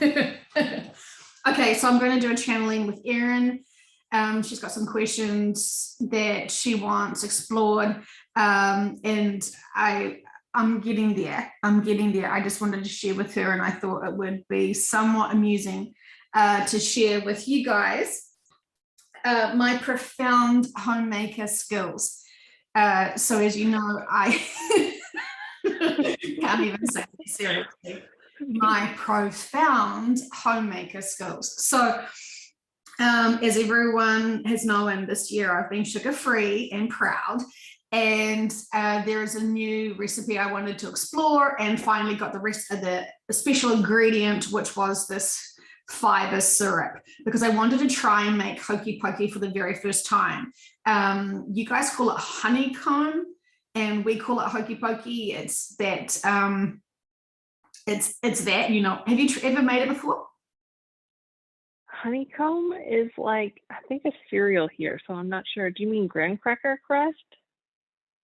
Okay, so I'm going to do a channeling with Erin. She's got some questions that she wants explored, and I'm getting there. I just wanted to share with her, and I thought it would be somewhat amusing to share with you guys my profound homemaker skills. So as you know, I can't even say it seriously. My profound homemaker skills. So as everyone has known, this year I've been sugar-free and proud, and there is a new recipe I wanted to explore, and finally got the rest of the special ingredient, which was this fiber syrup, because I wanted to try and make hokey pokey for the very first time. You guys call it honeycomb, and we call it hokey pokey. It's that it's that, you know. Have you ever made it before? Honeycomb is like, I think, a cereal here, so I'm not sure. Do you mean graham cracker crust?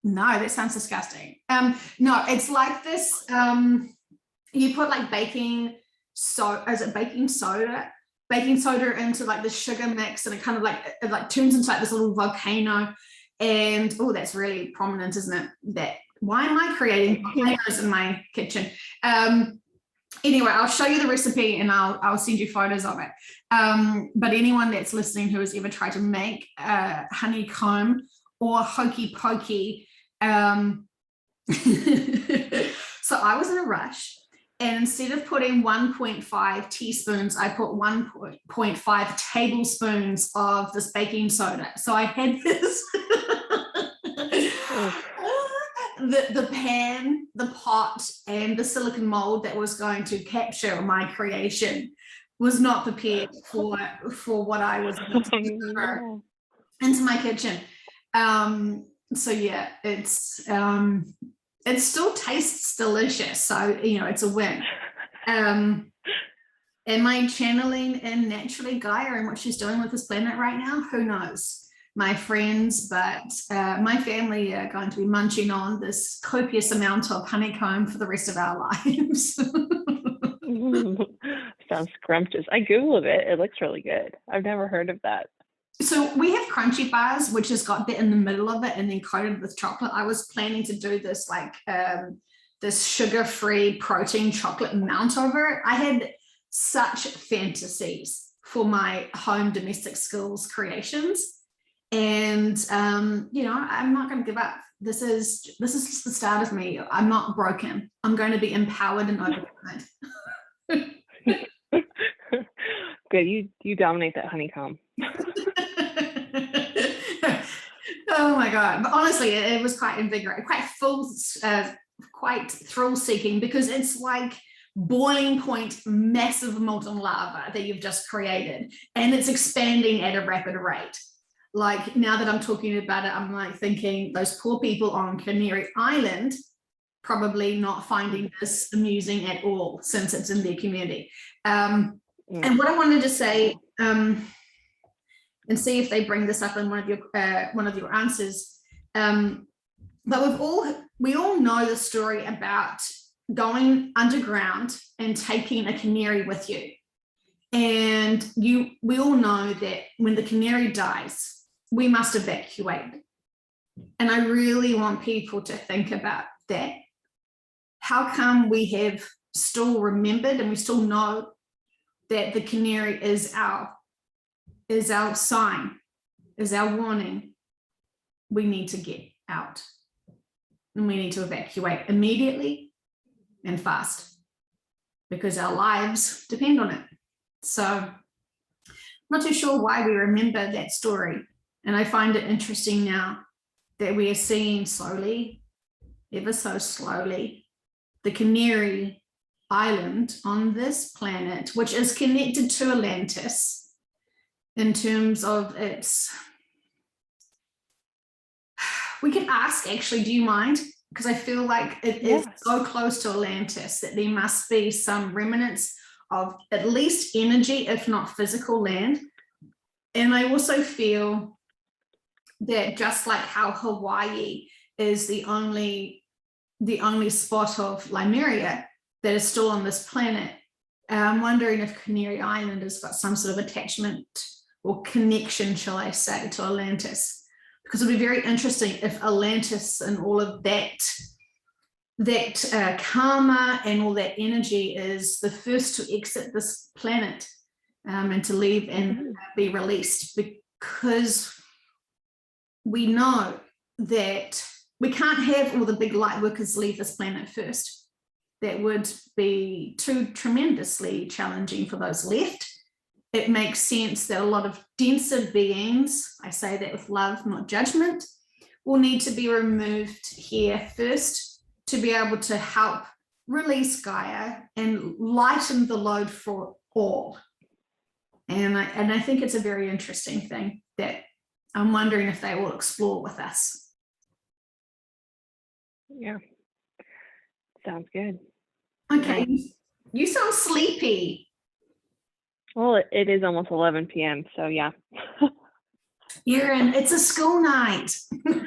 No, that sounds disgusting. No, it's like this. You put like baking soda into like the sugar mix, and it kind of like turns into like this little volcano. And oh, that's really prominent, isn't it? That, why am I creating volcanoes in my kitchen? Anyway, I'll show you the recipe, and I'll send you photos of it. But anyone that's listening who has ever tried to make honeycomb or hokey pokey, so I was in a rush, and instead of putting 1.5 teaspoons, I put 1.5 tablespoons of this baking soda. So I had this the pan, the pot, and the silicone mold that was going to capture my creation was not prepared for what I was into my kitchen. So yeah, it still tastes delicious. So, you know, it's a win. Am I channeling in naturally Gaia and what she's doing with this planet right now? Who knows? My friends, but my family are going to be munching on this copious amount of honeycomb for the rest of our lives. Sounds scrumptious. I Googled it. It looks really good. I've never heard of that. So we have crunchy bars, which has got that in the middle of it and then coated with chocolate. I was planning to do this like this sugar-free protein chocolate mount over it. I had such fantasies for my home domestic skills creations. And you know, I'm not going to give up. This is just the start of me. I'm not broken. I'm going to be empowered and overcome. Good. You dominate that honeycomb. Oh my God. But honestly, it was quite invigorating, quite thrill-seeking, because it's like boiling point, massive molten lava that you've just created, and it's expanding at a rapid rate. Like, now that I'm talking about it, I'm like thinking those poor people on Canary Island probably not finding this amusing at all, since it's in their community. And what I wanted to say, and see if they bring this up in one of your answers, but we all know the story about going underground and taking a canary with you, and we all know that when the canary dies, we must evacuate. And I really want people to think about that. How come we have still remembered, and we still know that the canary is our sign, is our warning? We need to get out, and we need to evacuate immediately and fast, because our lives depend on it. So I'm not too sure why we remember that story. And I find it interesting now that we are seeing slowly, ever so slowly, the Canary Island on this planet, which is connected to Atlantis in terms of its, we could ask, actually, do you mind? Because I feel like it is so close to Atlantis that there must be some remnants of at least energy, if not physical land. And I also feel that just like how Hawaii is the only spot of Lemuria that is still on this planet, I'm wondering if Canary Island has got some sort of attachment or connection, shall I say, to Atlantis, because it'll be very interesting if Atlantis and all of that karma and all that energy is the first to exit this planet and to leave and be released, because we know that we can't have all the big light workers leave this planet first. That would be too tremendously challenging for those left. It makes sense that a lot of denser beings, I say that with love, not judgment, will need to be removed here first to be able to help release Gaia and lighten the load for all. And I think it's a very interesting thing that I'm wondering if they will explore with us. Yeah, sounds good. Okay, you sound sleepy. Well, it is almost 11 p.m. So yeah. It's a school night. Well,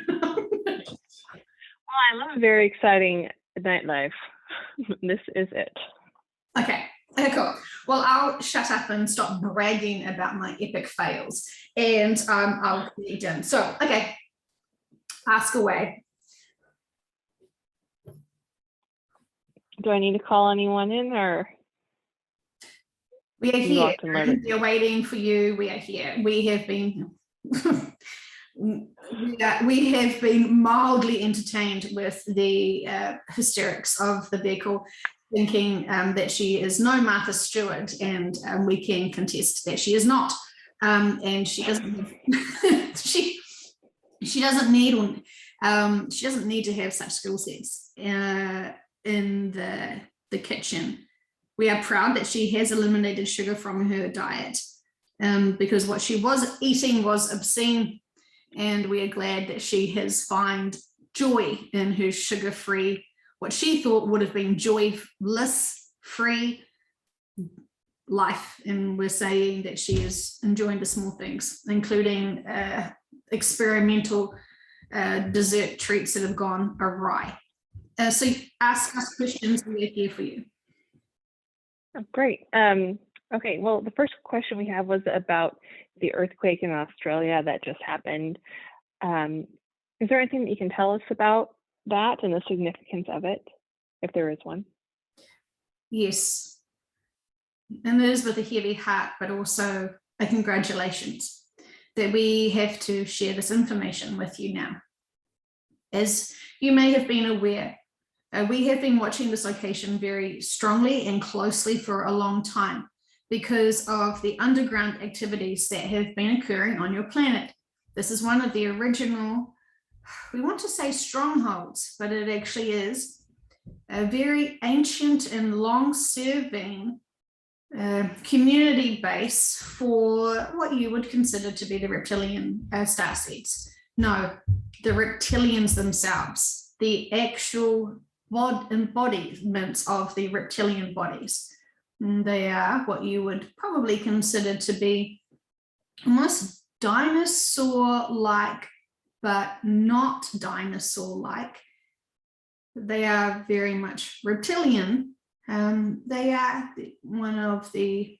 I live a very exciting nightlife. This is it. Okay, cool. Well, I'll shut up and stop bragging about my epic fails, and I'll be done. So, okay, ask away. Do I need to call anyone in, or? We are here. We are waiting for you. We are here. We have been we have been mildly entertained with the hysterics of the vehicle, thinking that she is no Martha Stewart, and we can contest that she is not. And she doesn't she doesn't need to have such skill sets in the kitchen. We are proud that she has eliminated sugar from her diet because what she was eating was obscene, and we are glad that she has found joy in her sugar-free, what she thought would have been joyless-free life. And we're saying that she is enjoying the small things, including experimental dessert treats that have gone awry. So ask us questions, we're here for you. Oh, great. Okay, well, the first question we have was about the earthquake in Australia that just happened. Is there anything that you can tell us about that and the significance of it, if there is one? Yes, and it is with a heavy heart, but also a congratulations that we have to share this information with you now. As you may have been aware, we have been watching this location very strongly and closely for a long time because of the underground activities that have been occurring on your planet. This is one of the original, we want to say strongholds, but it actually is a very ancient and long-serving community base for what you would consider to be the reptilian starseeds. No, the reptilians themselves, the actual embodiments of the reptilian bodies. And they are what you would probably consider to be almost dinosaur-like, but not dinosaur-like. They are very much reptilian. They are one of the,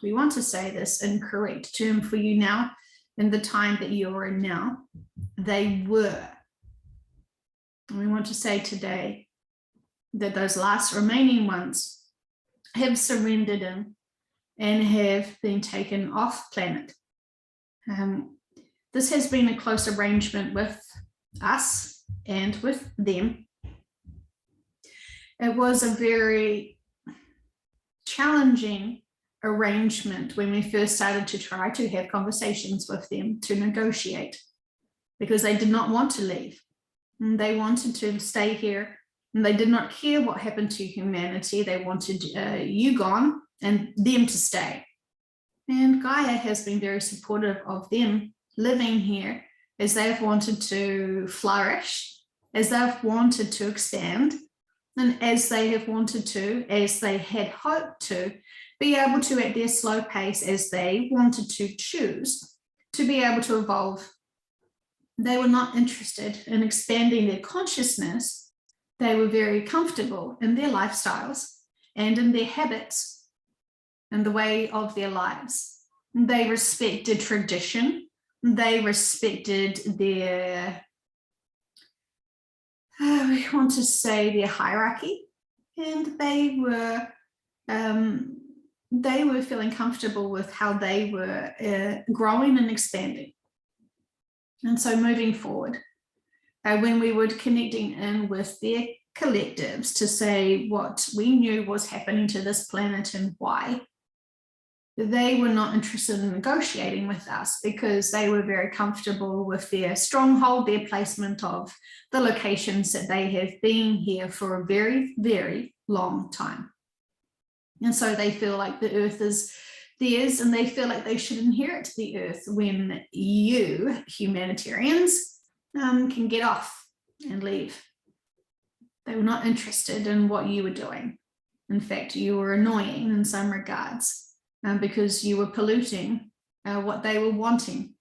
we want to say this incorrect term for you now, in the time that you're in now, they were. And we want to say today that those last remaining ones have surrendered in and have been taken off planet. This has been a close arrangement with us and with them. It was a very challenging arrangement when we first started to try to have conversations with them to negotiate, because they did not want to leave. And they wanted to stay here, and they did not care what happened to humanity. They wanted you gone and them to stay. And Gaia has been very supportive of them living here, as they've wanted to flourish, as they've wanted to expand, and as they have wanted to, as they had hoped to, be able to, at their slow pace, as they wanted to choose, to be able to evolve. They were not interested in expanding their consciousness. They were very comfortable in their lifestyles and in their habits and the way of their lives. They respected tradition. They respected their, we want to say their hierarchy, and they were feeling comfortable with how they were growing and expanding. And so moving forward, when we were connecting in with their collectives to say what we knew was happening to this planet and why, they were not interested in negotiating with us because they were very comfortable with their stronghold, their placement of the locations that they have been here for a very, very long time. And so they feel like the earth is theirs, and they feel like they should inherit the earth when you, humanitarians, can get off and leave. They were not interested in what you were doing. In fact, you were annoying in some regards. Because you were polluting what they were wanting.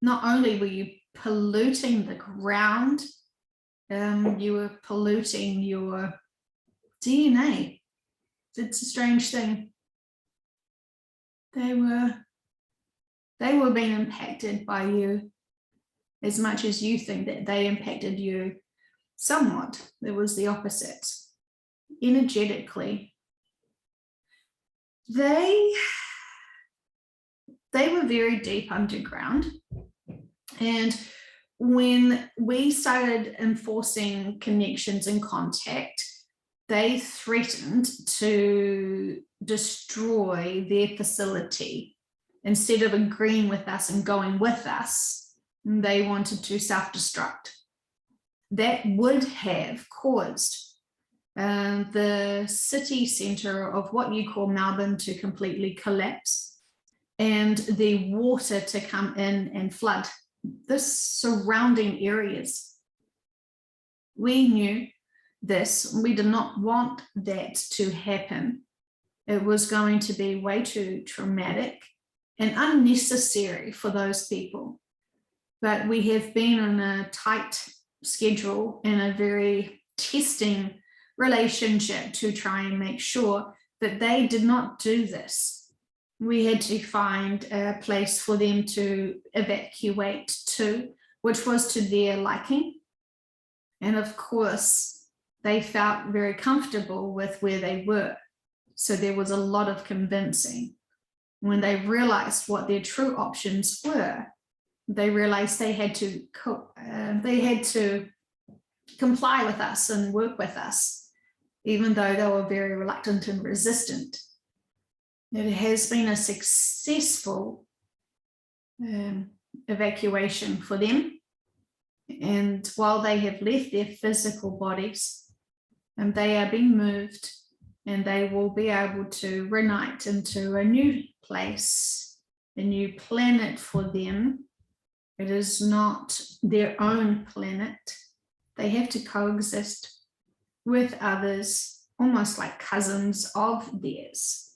Not only were you polluting the ground, you were polluting your DNA. It's a strange thing. They were being impacted by you as much as you think that they impacted you somewhat. It was the opposite. Energetically, they were very deep underground. And when we started enforcing connections and contact, they threatened to destroy their facility. Instead of agreeing with us and going with us, they wanted to self-destruct. That would have caused the city centre of what you call Melbourne to completely collapse, and the water to come in and flood the surrounding areas. We knew this. We did not want that to happen. It was going to be way too traumatic and unnecessary for those people. But we have been on a tight schedule and a very testing relationship to try and make sure that they did not do this. We had to find a place for them to evacuate to, which was to their liking. And of course, they felt very comfortable with where they were. So there was a lot of convincing. When they realized what their true options were, they realized they had to comply with us and work with us, even though they were very reluctant and resistant. It has been a successful evacuation for them. And while they have left their physical bodies, and they are being moved, and they will be able to reunite into a new place, a new planet for them. It is not their own planet. They have to coexist with others, almost like cousins of theirs.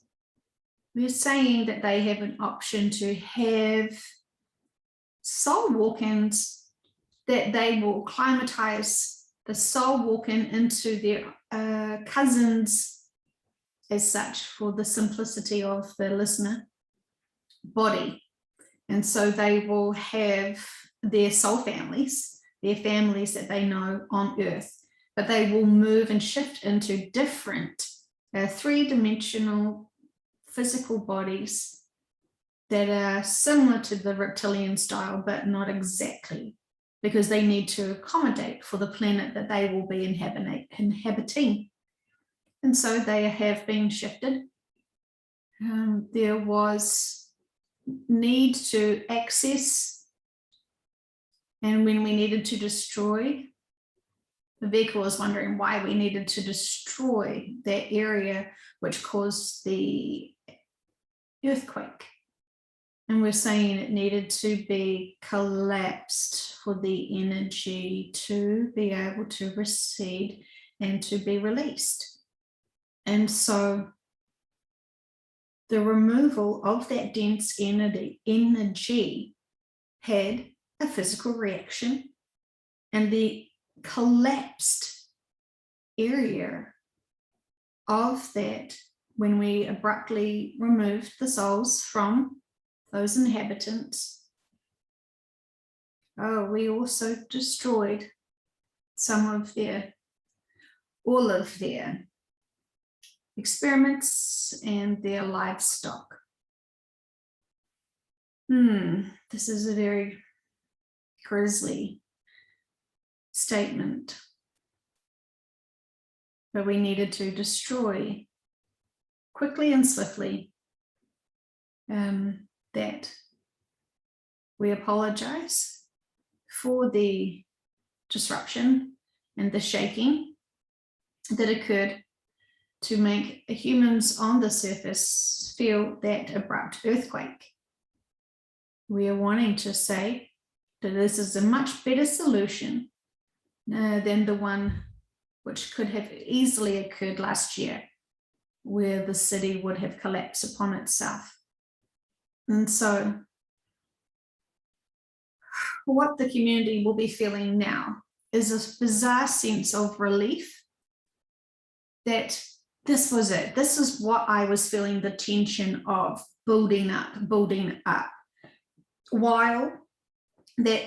We're saying that they have an option to have soul walk-ins, that they will climatize the soul walk-in into their cousins as such, for the simplicity of the listener body. And so they will have their soul families, their families that they know on earth, but they will move and shift into different three-dimensional physical bodies that are similar to the reptilian style, but not exactly, because they need to accommodate for the planet that they will be inhabiting. And so they have been shifted. There was need to access, and when we needed to destroy, the vehicle was wondering why we needed to destroy that area which caused the earthquake. And we're saying it needed to be collapsed for the energy to be able to recede and to be released. And so the removal of that dense energy had a physical reaction, and the collapsed area of that when we abruptly removed the souls from those inhabitants, we also destroyed all of their experiments and their livestock. This is a very grisly statement, but we needed to destroy quickly and swiftly that. We apologize for the disruption and the shaking that occurred to make humans on the surface feel that abrupt earthquake. We are wanting to say that this is a much better solution than the one which could have easily occurred last year, where the city would have collapsed upon itself. And so what the community will be feeling now is a bizarre sense of relief that this was it. This is what I was feeling the tension of building up. While that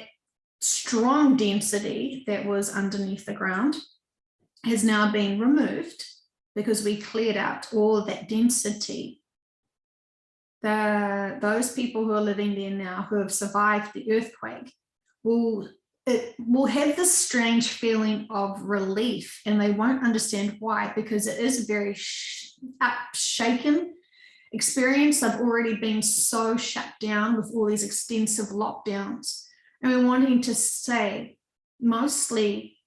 strong density that was underneath the ground has now been removed because we cleared out all that density. Those people who are living there now who have survived the earthquake will have this strange feeling of relief, and they won't understand why, because it is a very shaken experience. They've already been so shut down with all these extensive lockdowns, and we're wanting to say mostly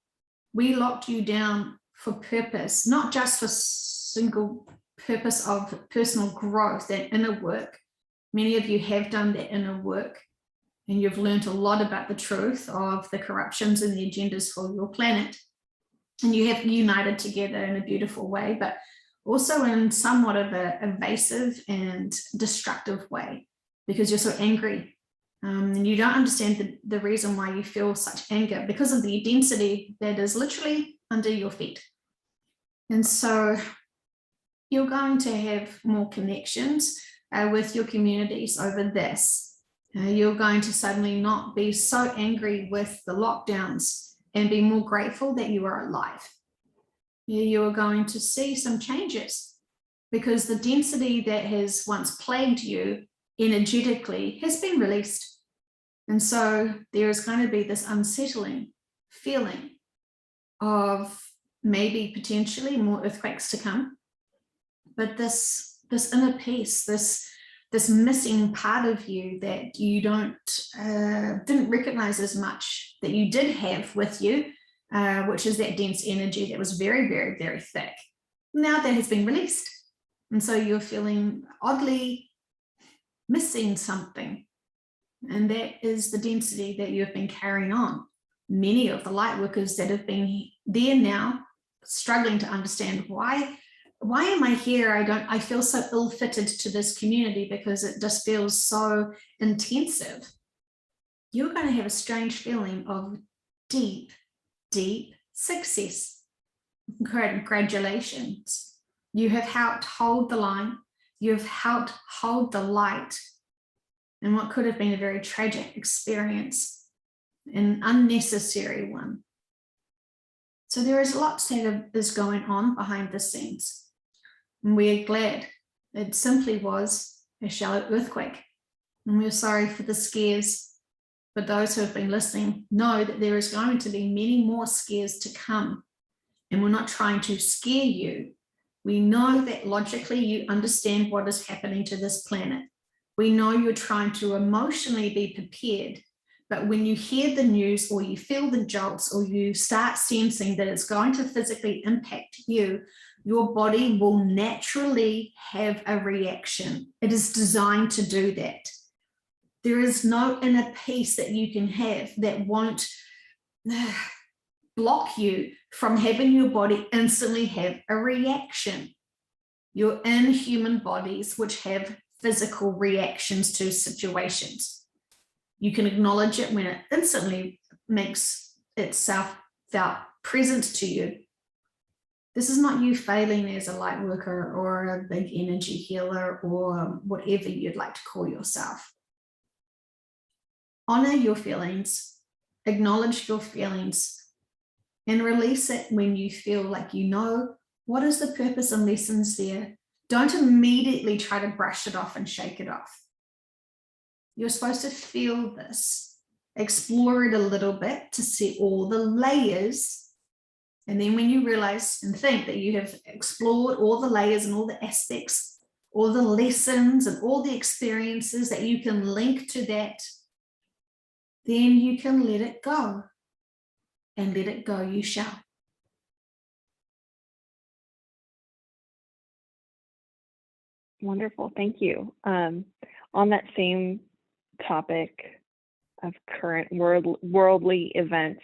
we locked you down for purpose, not just for single purpose of personal growth and inner work. Many of you have done that inner work, and you've learned a lot about the truth of the corruptions and the agendas for your planet, and you have united together in a beautiful way, but also in somewhat of an evasive and destructive way, because you're so angry, and you don't understand the reason why you feel such anger, because of the density that is literally under your feet. And so you're going to have more connections with your communities over this. You're going to suddenly not be so angry with the lockdowns and be more grateful that you are alive. You're going to see some changes, because the density that has once plagued you energetically has been released. And so there is going to be this unsettling feeling of maybe potentially more earthquakes to come. But this inner peace, this missing part of you that you didn't recognize as much, that you did have with you, which is that dense energy that was very, very, very thick. Now that has been released. And so you're feeling oddly missing something. And that is the density that you've been carrying on. Many of the light workers that have been there now, struggling to understand why am I here? I feel so ill-fitted to this community because it just feels so intensive. You're going to have a strange feeling of deep, deep success. Congratulations. You have helped hold the line. You've helped hold the light in what could have been a very tragic experience, an unnecessary one. So there is lots that is going on behind the scenes. And we're glad. It simply was a shallow earthquake. And we're sorry for the scares. But those who have been listening know that there is going to be many more scares to come. And we're not trying to scare you. We know that logically you understand what is happening to this planet. We know you're trying to emotionally be prepared. But when you hear the news, or you feel the jolts, or you start sensing that it's going to physically impact you, your body will naturally have a reaction. It is designed to do that. There is no inner peace that you can have that won't block you from having your body instantly have a reaction. You're in human bodies which have physical reactions to situations. You can acknowledge it when it instantly makes itself felt present to you. This is not you failing as a light worker or a big energy healer or whatever you'd like to call yourself. Honor your feelings, acknowledge your feelings, and release it when you feel like you know what is the purpose and lessons there. Don't immediately try to brush it off and shake it off. You're supposed to feel this, explore it a little bit to see all the layers. And then when you realize and think that you have explored all the layers and all the aspects, all the lessons and all the experiences that you can link to that, then you can let it go. And let it go you shall. Wonderful, thank you. On that same topic of current worldly events,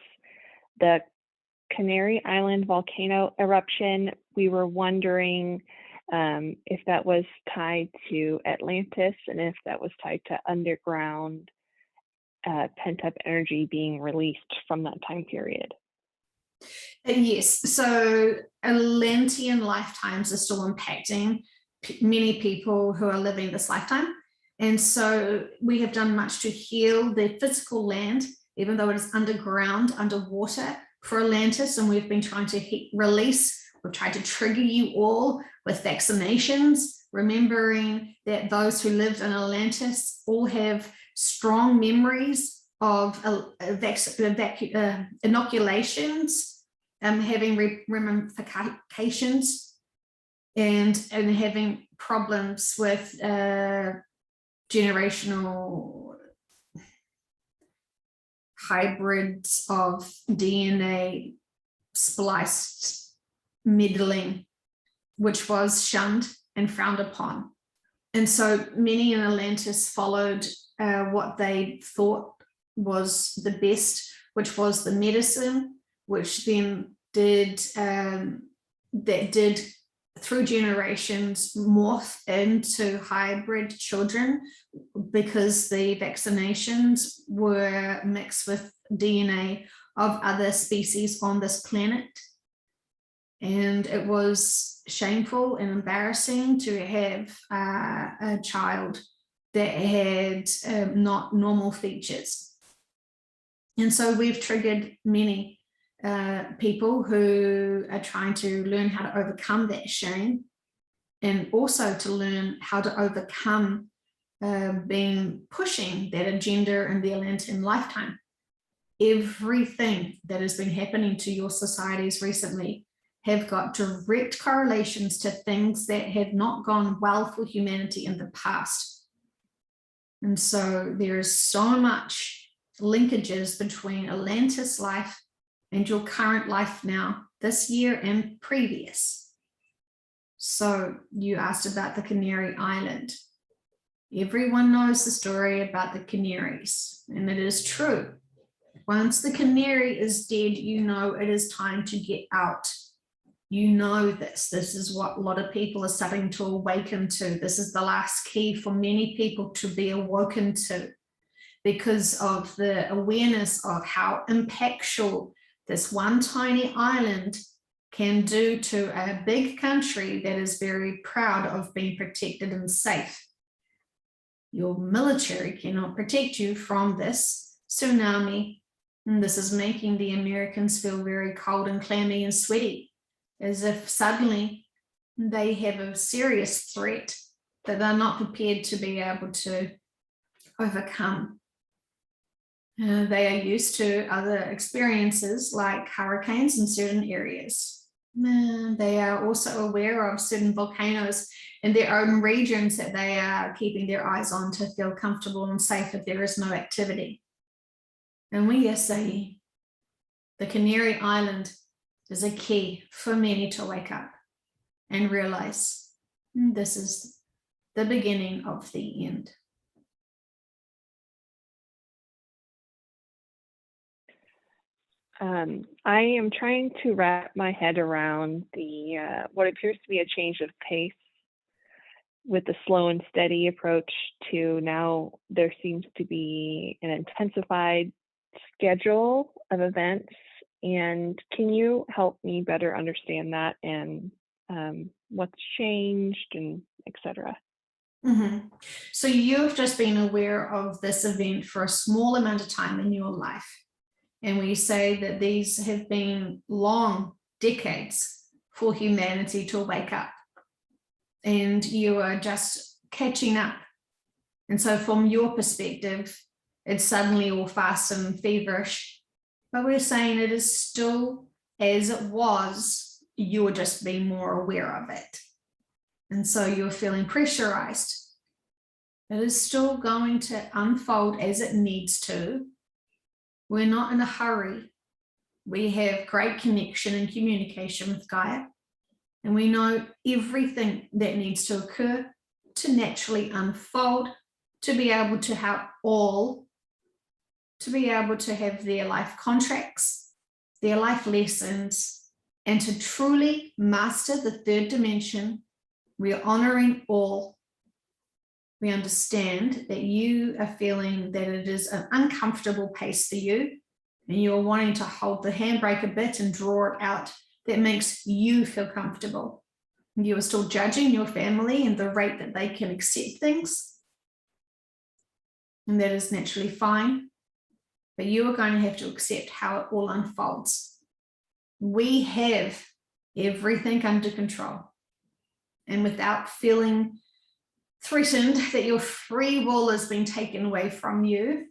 the Canary Island volcano eruption, we were wondering if that was tied to Atlantis and if that was tied to underground pent-up energy being released from that time period. Yes, so Atlantean lifetimes are still impacting many people who are living this lifetime. And so we have done much to heal the physical land, even though it is underground, underwater for Atlantis. And we've been trying to release, we've tried to trigger you all with vaccinations, remembering that those who lived in Atlantis all have strong memories of inoculations, having ramifications, and having problems with generational hybrids of DNA spliced meddling, which was shunned and frowned upon. And so many in Atlantis followed what they thought was the best, which was the medicine, which then did through generations morph into hybrid children because the vaccinations were mixed with DNA of other species on this planet. And it was shameful and embarrassing to have a child that had not normal features. And so we've triggered many people who are trying to learn how to overcome that shame, and also to learn how to overcome pushing that agenda in the Atlantean lifetime. Everything that has been happening to your societies recently have got direct correlations to things that have not gone well for humanity in the past. And so there is so much linkages between Atlantis life and your current life now, this year and previous. So you asked about the Canary Island. Everyone knows the story about the canaries, and it is true. Once the canary is dead, you know it is time to get out. You know this. This is what a lot of people are starting to awaken to. This is the last key for many people to be awoken to, because of the awareness of how impactful this one tiny island can do to a big country that is very proud of being protected and safe. Your military cannot protect you from this tsunami. And this is making the Americans feel very cold and clammy and sweaty, as if suddenly they have a serious threat that they're not prepared to be able to overcome. They are used to other experiences like hurricanes in certain areas. They are also aware of certain volcanoes in their own regions that they are keeping their eyes on to feel comfortable and safe if there is no activity. And we are saying the Canary Island is a key for many to wake up and realize this is the beginning of the end. I am trying to wrap my head around the what appears to be a change of pace with the slow and steady approach to now there seems to be an intensified schedule of events And can you help me better understand that and what's changed and etc.? Mhm. So you've just been aware of this event for a small amount of time in your life. And we say that these have been long decades for humanity to wake up. And you are just catching up. And so from your perspective, it's suddenly all fast and feverish. But we're saying it is still as it was, you're just being more aware of it. And so you're feeling pressurized. It is still going to unfold as it needs to. We're not in a hurry. We have great connection and communication with Gaia. And we know everything that needs to occur to naturally unfold, to be able to help all, to be able to have their life contracts, their life lessons, and to truly master the third dimension. We are honoring all. We understand that you are feeling that it is an uncomfortable pace for you, and you're wanting to hold the handbrake a bit and draw it out that makes you feel comfortable. You are still judging your family and the rate that they can accept things. And that is naturally fine. But you are going to have to accept how it all unfolds. We have everything under control. And without feeling threatened that your free will has been taken away from you,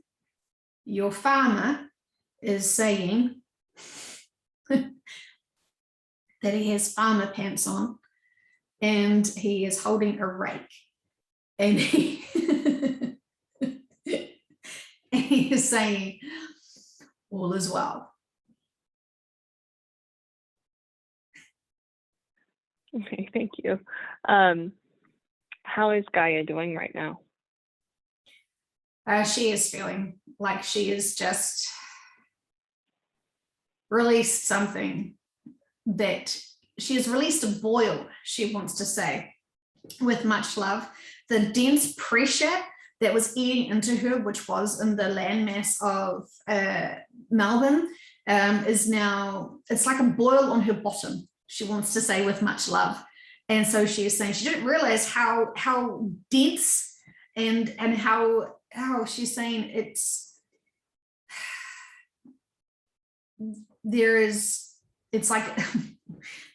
your farmer is saying that he has farmer pants on and he is holding a rake, and he is saying all is well. Okay, thank you. How is Gaia doing right now? She is feeling like she has just released something, that she has released a boil, she wants to say, with much love. The dense pressure that was eating into her, which was in the landmass of Melbourne, is now, it's like a boil on her bottom, she wants to say, with much love. And so she is saying she didn't realize how dense and how she's saying it's like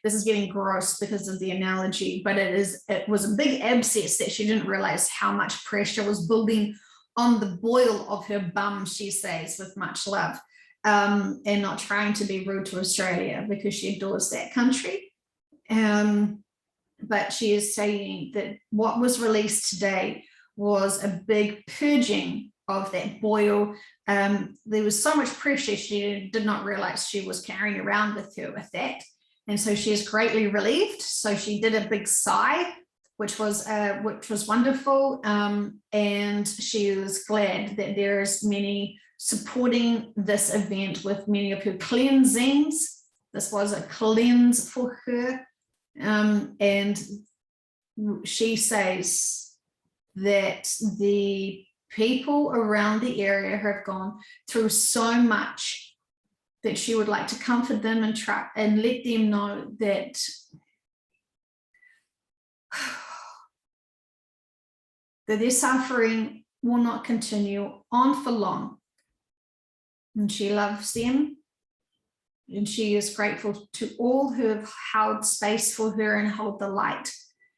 this is getting gross because of the analogy, but it was a big abscess that she didn't realize how much pressure was building on the boil of her bum, she says, with much love, and not trying to be rude to Australia because she adores that country. But she is saying that what was released today was a big purging of that boil. There was so much pressure she did not realize she was carrying around with her with that. And so she is greatly relieved. So she did a big sigh, which was wonderful. And she was glad that there's many supporting this event with many of her cleansings. This was a cleanse for her. And she says that the people around the area have gone through so much that she would like to comfort them and try and let them know that their suffering will not continue on for long. And she loves them. And she is grateful to all who have held space for her and held the light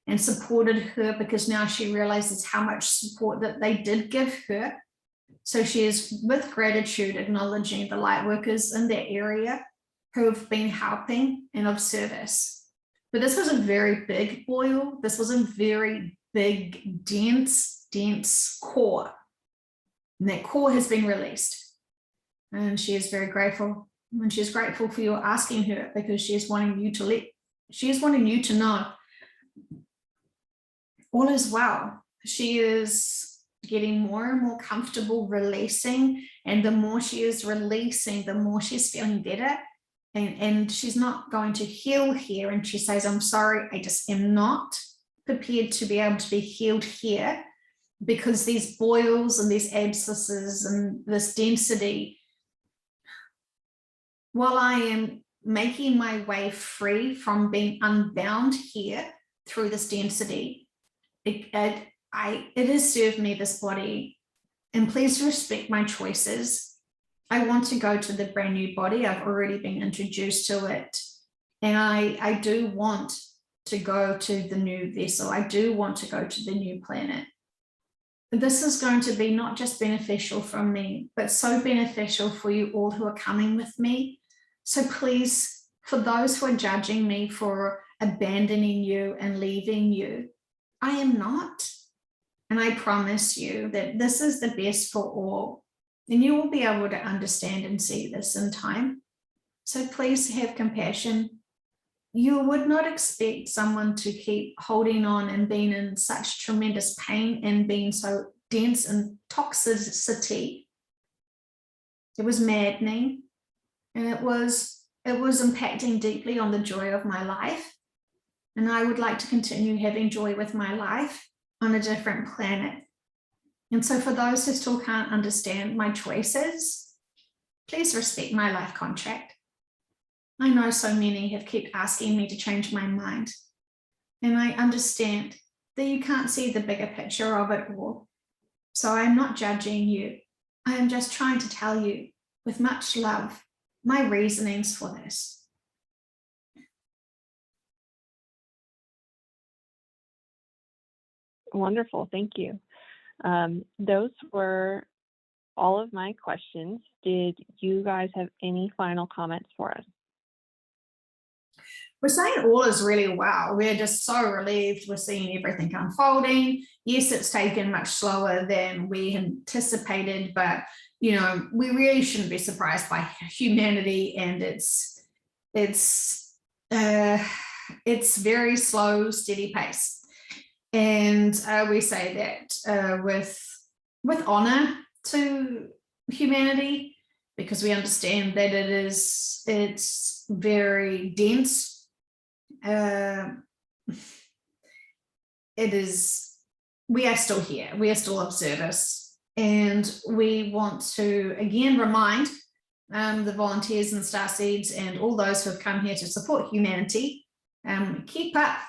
and supported her, because now she realizes how much support that they did give her. So she is, with gratitude, acknowledging the light workers in that area who have been helping and of service. But this was a very big boil. This was a very big, dense core. And that core has been released. And she is very grateful. And she's grateful for you asking her, because she is wanting you to know all is well. She is getting more and more comfortable releasing, and the more she is releasing, the more she's feeling better. And she's not going to heal here. And she says, I'm sorry, I just am not prepared to be able to be healed here, because these boils and these abscesses and this density, while I am making my way free from being unbound here through this density, it has served me, this body, and please respect my choices. I want to go to the brand new body. I've already been introduced to it. And I do want to go to the new vessel. I do want to go to the new planet. This is going to be not just beneficial for me, but so beneficial for you all who are coming with me. So please, for those who are judging me for abandoning you and leaving you, I am not. And I promise you that this is the best for all. And you will be able to understand and see this in time. So please have compassion. You would not expect someone to keep holding on and being in such tremendous pain and being so dense in toxicity. It was maddening, and it was impacting deeply on the joy of my life. And I would like to continue having joy with my life on a different planet. And so for those who still can't understand my choices, please respect my life contract. I know so many have kept asking me to change my mind. And I understand that you can't see the bigger picture of it all. So I'm not judging you. I am just trying to tell you with much love my reasonings for this. Wonderful, thank you. Those were all of my questions. Did you guys have any final comments for us? We're saying all is really well. We're just so relieved. We're seeing everything unfolding. Yes, it's taken much slower than we anticipated, but we really shouldn't be surprised by humanity, and it's very slow, steady pace. And we say that with honor to humanity, because we understand that it's very dense. We are still here. We are still of service, and we want to again remind the volunteers and starseeds and all those who have come here to support humanity, keep up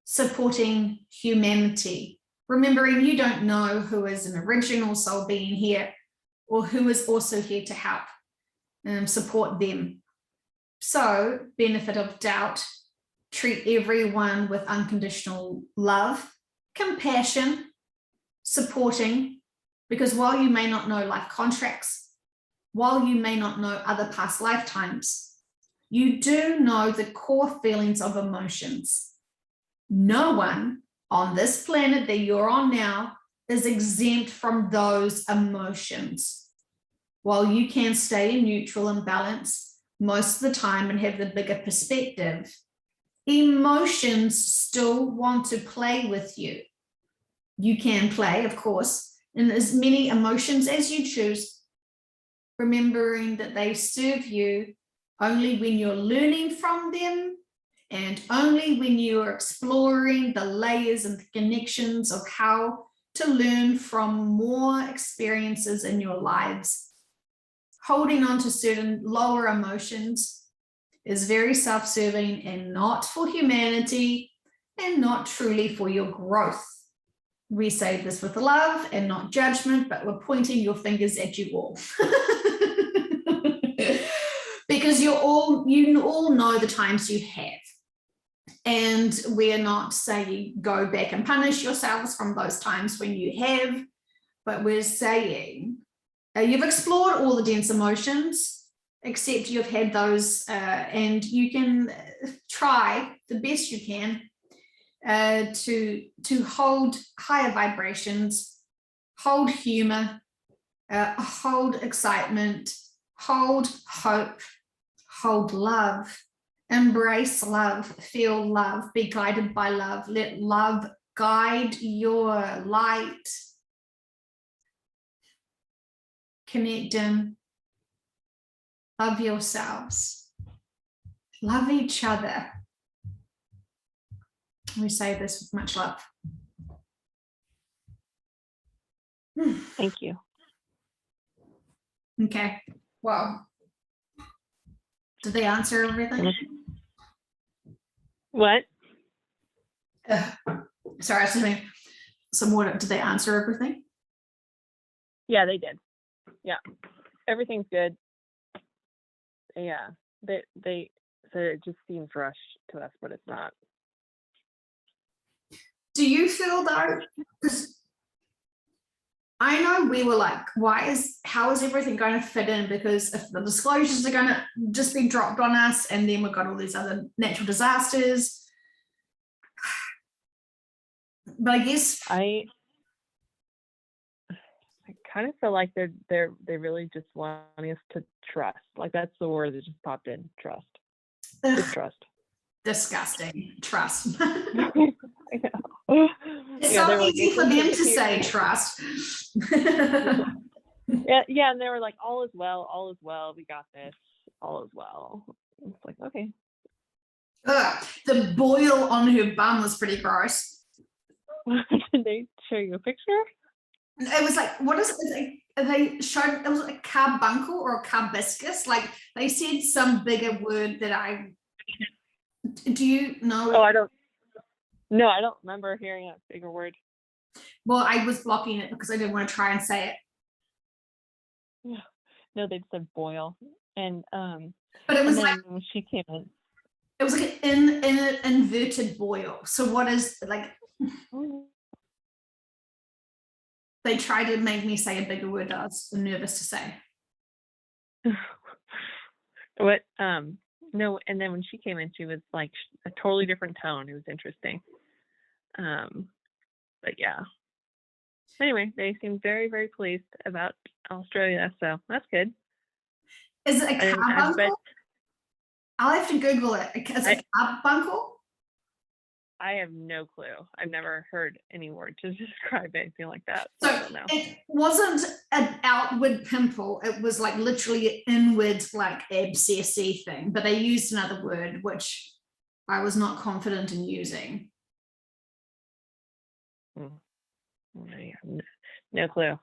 supporting humanity, remembering you don't know who is an original soul being here or who is also here to help support them. So, benefit of doubt, treat everyone with unconditional love, compassion, supporting, because while you may not know life contracts, while you may not know other past lifetimes, you do know the core feelings of emotions. No one on this planet that you're on now is exempt from those emotions. While you can stay in neutral and balance most of the time and have the bigger perspective, emotions still want to play with you. You can play, of course, in as many emotions as you choose, remembering that they serve you only when you're learning from them and only when you are exploring the layers and the connections of how to learn from more experiences in your lives. Holding on to certain lower emotions is very self-serving and not for humanity and not truly for your growth. We say this with love and not judgment, but we're pointing your fingers at you all. Because you all know the times you have. And we're not saying go back and punish yourselves from those times when you have, but we're saying you've explored all the dense emotions, except you've had those, and you can try the best you can to hold higher vibrations, hold humor, hold excitement, hold hope, hold love, embrace love, feel love, be guided by love, let love guide your light. Connect in, love yourselves, love each other. We say this with much love. Thank you. Okay, well, Did they answer everything? What? Sorry, I was just some more. Did they answer everything? Yeah, they did. Yeah, everything's good. Yeah, they so it just seems rushed to us, but it's not. Do you feel though, because I know we were like, how is everything going to fit in? Because if the disclosures are going to just be dropped on us, and then we've got all these other natural disasters. But I guess I kind of feel like they really just wanting us to trust. Like that's the word that just popped in. Trust. Distrust. Disgusting. Trust. I know. It's Yeah, so like, easy for them to say trust. yeah, and they were like, all is well, we got this, all is well. It's like, okay. The boil on her bum was pretty gross. Did they show you a picture? It was like, what is it? They showed, it was like carbuncle or carbiscus. Like they said some bigger word that do you know? Oh, I don't remember hearing that bigger word. Well, I was blocking it because I didn't want to try and say it. Yeah. No, they said boil. And but it was like when she came in. It was like an inverted boil. So what is like they tried to make me say a bigger word that I was nervous to say. What no, and then when she came in, she was like a totally different tone. It was interesting. But yeah. Anyway, they seemed very, very pleased about Australia, so that's good. Is it a carbuncle? I'll have to Google it. Is it a carbuncle? I have no clue. I've never heard any word to describe anything like that. So I don't know. It wasn't an outward pimple. It was like literally an inward, like abscessy thing. But they used another word, which I was not confident in using. No clue.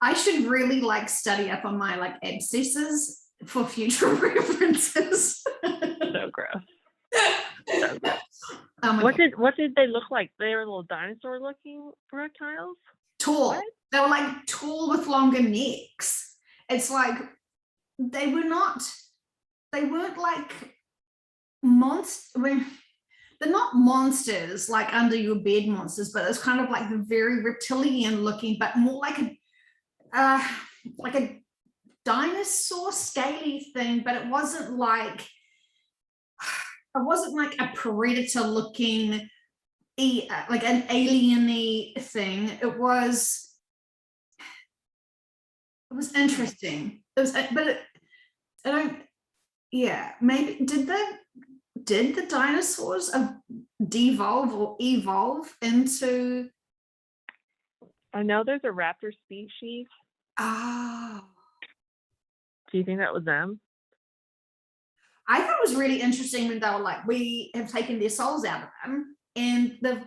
I should really like study up on my like abscesses for future references. So gross. So gross. What did they look like? They were little dinosaur looking reptiles? Tall. What? They were like tall with longer necks. It's like they weren't like they're not monsters like under your bed monsters, but it's kind of like the very reptilian looking, but more like a dinosaur scaly thing, but it wasn't like a predator looking like an alien-y thing. It was interesting. Maybe did the dinosaurs devolve or evolve into? I know there's a raptor species. Oh. Do you think that was them? I thought it was really interesting when they were like, we have taken their souls out of them and they've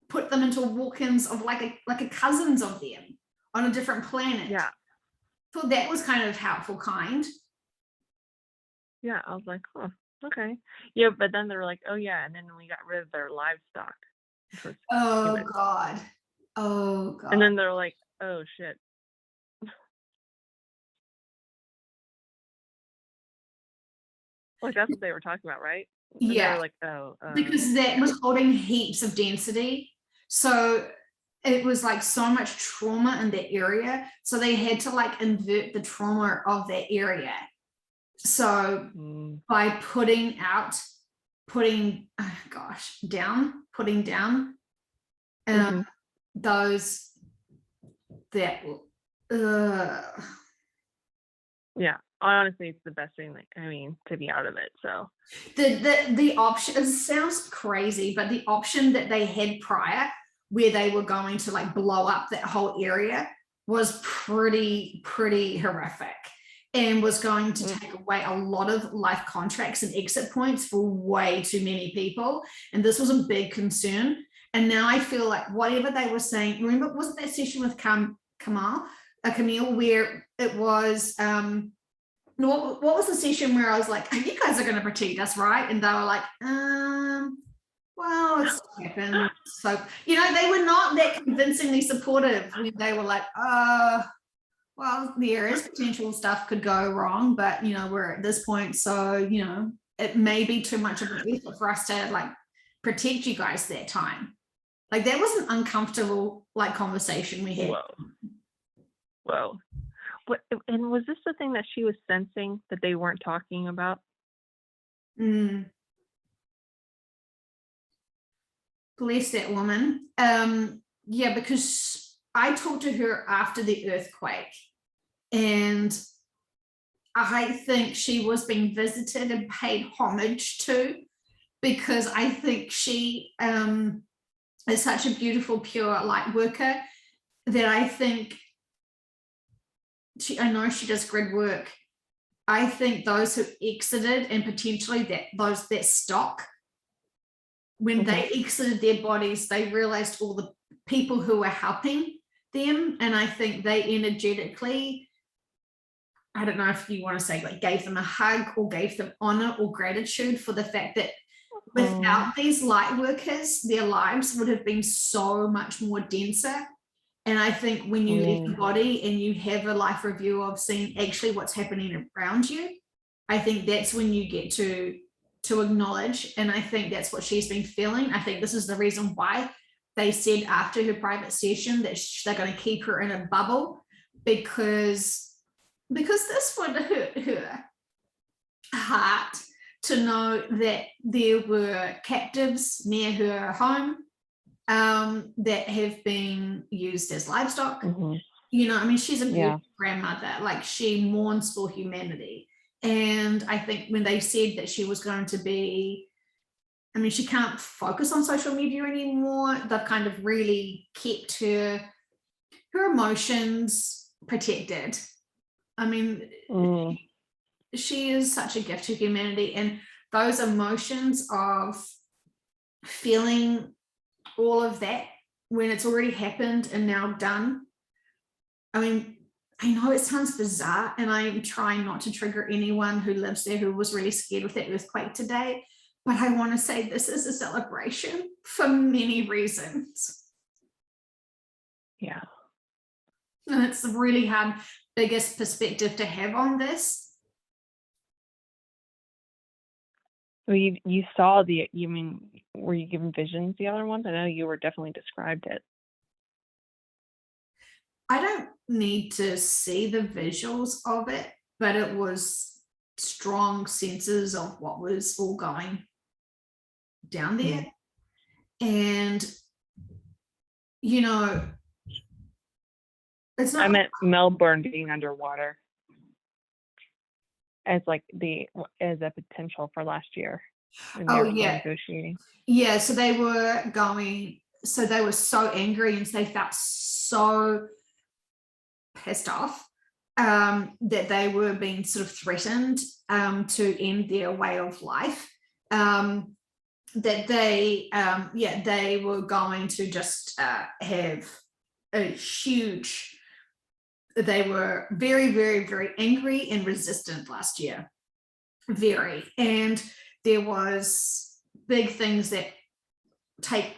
put them into walk-ins of like a cousins of them on a different planet. Yeah. Thought that was kind of helpful, kind. Yeah, I was like, oh, okay. Yeah, but then they were like, oh yeah, and then we got rid of their livestock. Oh God. Oh God. And then they're like, oh shit. Like that's what they were talking about, right? And yeah. They were like, oh. Because that was holding heaps of density. So it was like so much trauma in that area. So they had to like invert the trauma of that area. So by putting down those that yeah, honestly it's the best thing to be out of it. So the option, it sounds crazy, but the option that they had prior where they were going to like blow up that whole area was pretty horrific and was going to take away a lot of life contracts and exit points for way too many people. And this was a big concern. And now I feel like whatever they were saying, remember, wasn't that session with Camille, where it was what was the session where I was like, you guys are going to protect us, right? And they were like, well, it's happened. So, you know, they were not that convincingly supportive when they were like, well, there is potential stuff could go wrong, but, you know, we're at this point. So, you know, it may be too much of an effort for us to like protect you guys that time. Like that was an uncomfortable like conversation we had. Whoa. What, and was this the thing that she was sensing that they weren't talking about? Bless that woman. Yeah, because I talked to her after the earthquake, and I think she was being visited and paid homage to, because I think she is such a beautiful, pure light worker that I think I know she does grid work. I think those who exited and potentially that stock, when they exited their bodies, they realized all the people who were helping them. And I think they energetically, I don't know if you want to say like gave them a hug or gave them honor or gratitude for the fact that without these light workers, their lives would have been so much more denser. And I think when you leave the body and you have a life review of seeing actually what's happening around you, I think that's when you get to acknowledge. And I think that's what she's been feeling. I think this is the reason why they said after her private session that they're going to keep her in a bubble, because this would hurt her heart to know that there were captives near her home that have been used as livestock. You know, I mean, she's a good grandmother, like she mourns for humanity. And I think when they said that she was going to be, I mean, she can't focus on social media anymore. They've kind of really kept her emotions protected. I mean, she is such a gift to humanity, and those emotions of feeling all of that when it's already happened and now done. I mean, I know it sounds bizarre, and I'm trying not to trigger anyone who lives there who was really scared with that earthquake today, but I want to say this is a celebration for many reasons. Yeah. And it's the really hard, biggest perspective to have on this. Well, you saw you mean, were you given visions the other ones? I know you were definitely described it. I don't need to see the visuals of it, but it was strong senses of what was all going down there. And, you know, it's not. I meant Melbourne being underwater as as a potential for last year. Oh yeah, negotiating. Yeah, so they were so angry, and they felt so pissed off that they were being sort of threatened to end their way of life, that they were going to just have a huge, they were very, very, very angry and resistant last year, very. And there was big things that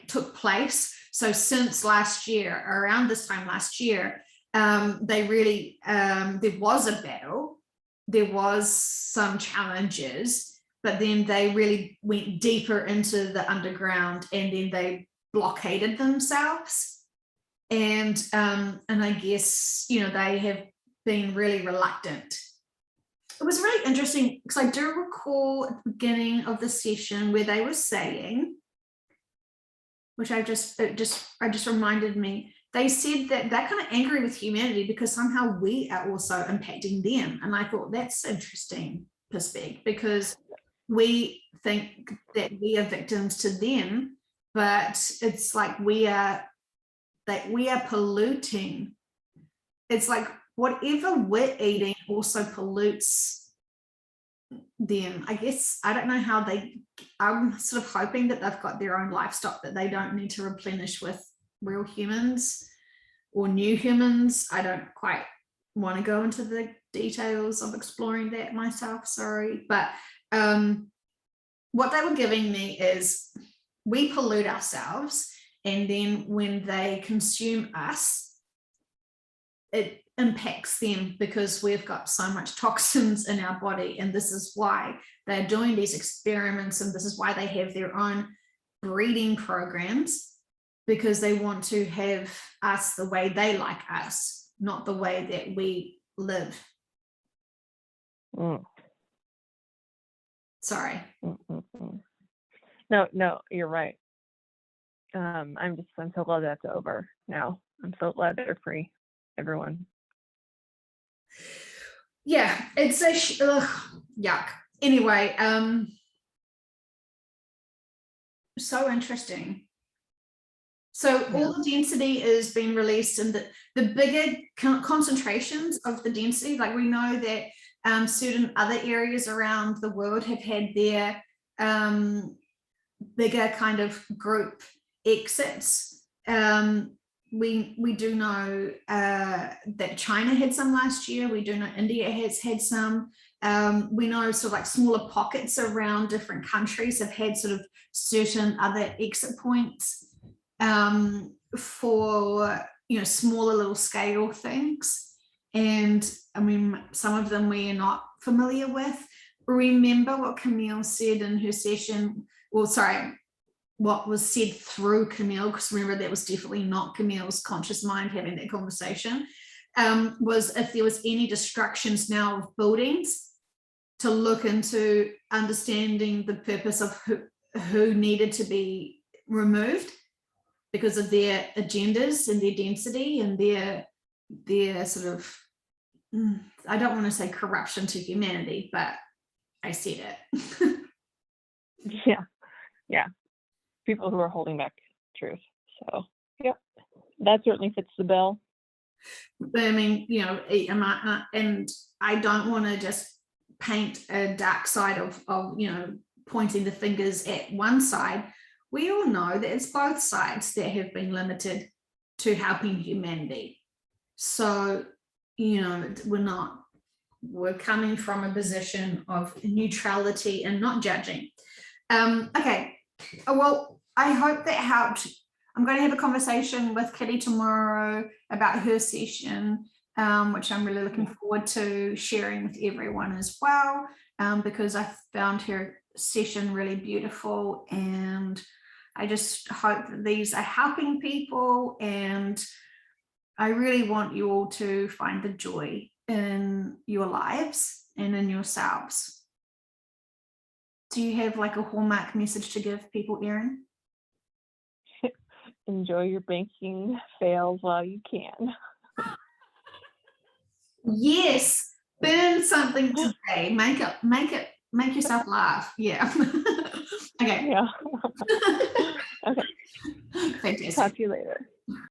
took place. So since last year, around this time last year, they really, there was a battle, there was some challenges, but then they really went deeper into the underground, and then they blockaded themselves. And I guess, you know, they have been really reluctant. It was really interesting because I do recall at the beginning of the session where they were saying, which just reminded me, they said that they're kind of angry with humanity because somehow we are also impacting them. And I thought that's interesting perspective, because we think that we are victims to them, but it's like we are polluting. It's like whatever we're eating also pollutes them. I guess I don't know how I'm sort of hoping that they've got their own livestock that they don't need to replenish with real humans or new humans. I don't quite want to go into the details of exploring that myself, sorry, but what they were giving me is we pollute ourselves, and then when they consume us, it impacts them because we've got so much toxins in our body, and this is why they're doing these experiments, and this is why they have their own breeding programs, because they want to have us the way they like us, not the way that we live. Sorry. No, you're right. I'm so glad that's over now. I'm so glad they're free, everyone. Yeah, it's a yuck. Anyway, so interesting. So all the density is being released, and the bigger concentrations of the density, like we know that certain other areas around the world have had their bigger kind of group exits. We do know that China had some last year. We do know India has had some. We know sort of like smaller pockets around different countries have had sort of certain other exit points for, you know, smaller little scale things. And I mean, some of them we are not familiar with. Remember what Camille said in her session, well, sorry, what was said through Camille, because remember that was definitely not Camille's conscious mind having that conversation, was if there was any destructions now of buildings, to look into understanding the purpose of who needed to be removed because of their agendas and their density and their sort of, I don't want to say corruption to humanity, but I said it. Yeah. People who are holding back truth. So, yep, that certainly fits the bill. But I mean, you know, and I don't want to just paint a dark side of, you know, pointing the fingers at one side. We all know that it's both sides that have been limited to helping humanity. So, you know, we're coming from a position of neutrality and not judging. Okay, well, I hope that helped. I'm going to have a conversation with Qhht tomorrow about her session, which I'm really looking forward to sharing with everyone as well, because I found her session really beautiful, and I just hope that these are helping people, and I really want you all to find the joy in your lives and in yourselves. Do you have like a hallmark message to give people, Erin? Enjoy your banking fails while you can. Yes, burn something today. Make yourself laugh. Yeah. Okay. Yeah. Okay. Fantastic. Talk to you later.